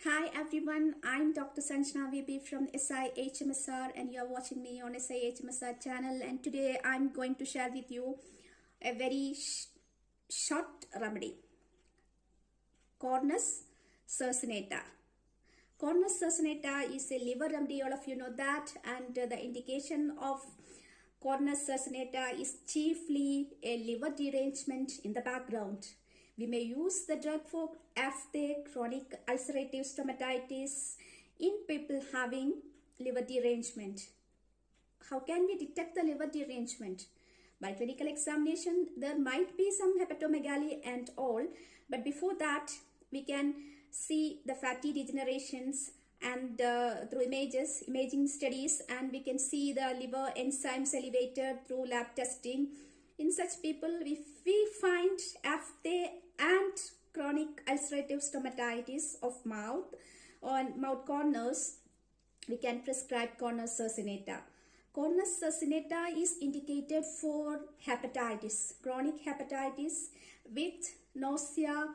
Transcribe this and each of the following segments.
Hi everyone, I'm Dr. Sanjana VP from SIHMSR and you're watching me on SIHMSR channel, and today I'm going to share with you a very short remedy. Cornus cercinata. Cornus cercinata is a liver remedy, all of you know that, and the indication of Cornus cercinata is chiefly a liver derangement in the background. We may use the drug for aphtha, chronic ulcerative stomatitis in people having liver derangement. How can we detect the liver derangement? By clinical examination, there might be some hepatomegaly and all, but before that, we can see the fatty degenerations and through imaging studies, and we can see the liver enzymes elevated through lab testing. In such people, if we find aphtha and chronic ulcerative stomatitis of mouth or mouth corners, we can prescribe Cornus cercinata. Cornus cercinata is indicated for hepatitis, chronic hepatitis with nausea,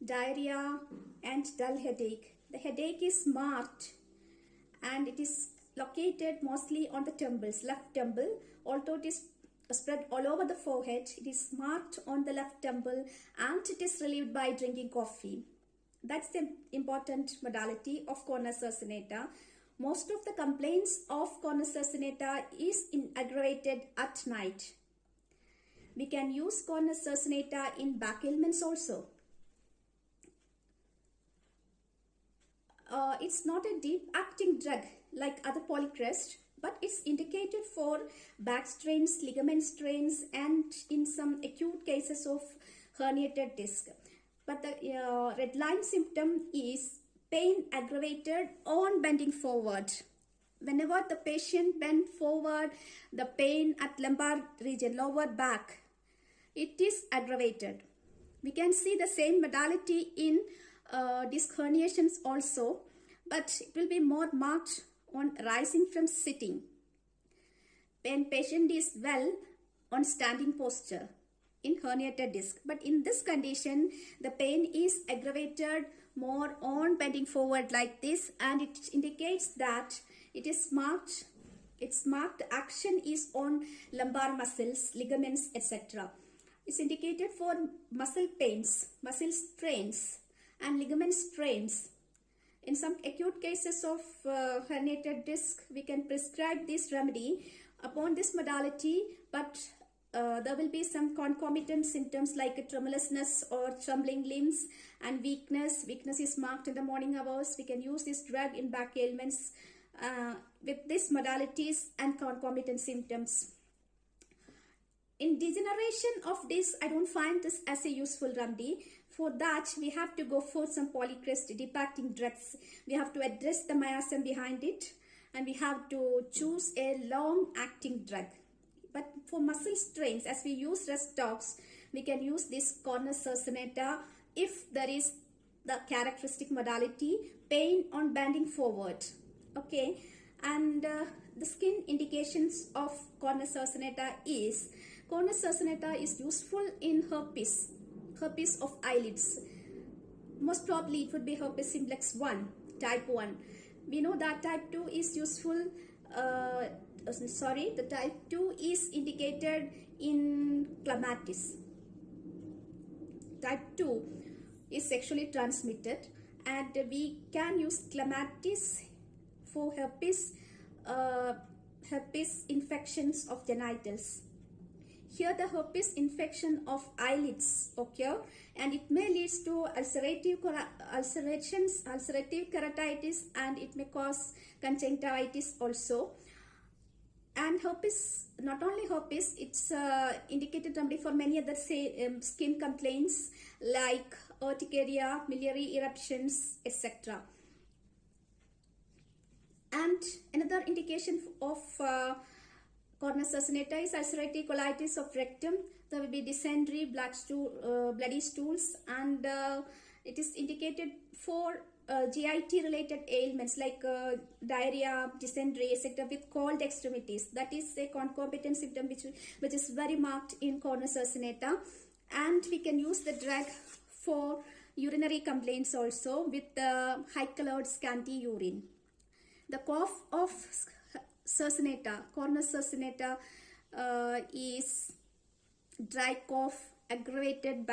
diarrhea and dull headache. The headache is marked and it is located mostly on the temples, left temple, although it is spread all over the forehead. It is marked on the left temple and it is relieved by drinking coffee. That's the important modality of Cornus cercinata. Most of the complaints of Cornus cercinata is aggravated at night. We can use Cornus cercinata in back ailments also. It's not a deep acting drug like other Polycrest, but it's indicated for back strains, ligament strains, and in some acute cases of herniated disc. But the red line symptom is pain aggravated on bending forward. Whenever the patient bends forward, the pain at lumbar region, lower back, it is aggravated. We can see the same modality in disc herniations also, but it will be more marked on rising from sitting. When patient is well on standing posture in herniated disc, but in this condition the pain is aggravated more on bending forward like this, and it indicates that it is marked, its marked action is on lumbar muscles, ligaments, etc. It's indicated for muscle pains, muscle strains and ligament strains. In some acute cases of herniated disc, we can prescribe this remedy upon this modality, but there will be some concomitant symptoms like tremulousness or trembling limbs and weakness. Weakness is marked in the morning hours. We can use this drug in back ailments with these modalities and concomitant symptoms. In degeneration of disc, I don't find this as a useful remedy. For that, we have to go for some Polycrest deep acting drugs. We have to address the miasm behind it, and we have to choose a long acting drug. But for muscle strains, as we use Restox, we can use this Cornus cercinata if there is the characteristic modality, pain on bending forward. Okay, and the skin indications of Cornus cercinata is, Cornus cercinata is useful in herpes of eyelids. Most probably it would be herpes simplex 1, type 1. We know that type 2 is useful, the type 2 is indicated in clematis. Type 2 is sexually transmitted, and we can use clematis for herpes infections of genitals. Here the herpes infection of eyelids occur, and it may lead to ulcerative keratitis, and it may cause conjunctivitis also. And herpes, not only herpes, it's indicated remedy for many other skin complaints like urticaria, miliary eruptions, etc. And another indication of Cornus cercinata is ulcerative colitis of rectum. There will be dysentery, bloody stools, and it is indicated for GIT related ailments like diarrhea, dysentery, etc. with cold extremities. That is a concomitant symptom which is very marked in Cornus cercinata, and we can use the drug for urinary complaints also with high colored scanty urine. The cough of Cercinata, Cornus cercinata, is dry cough aggravated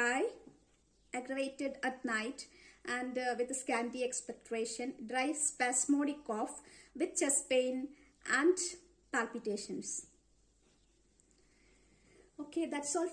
at night and with scanty expectoration, dry spasmodic cough with chest pain and palpitations. Okay, that's all.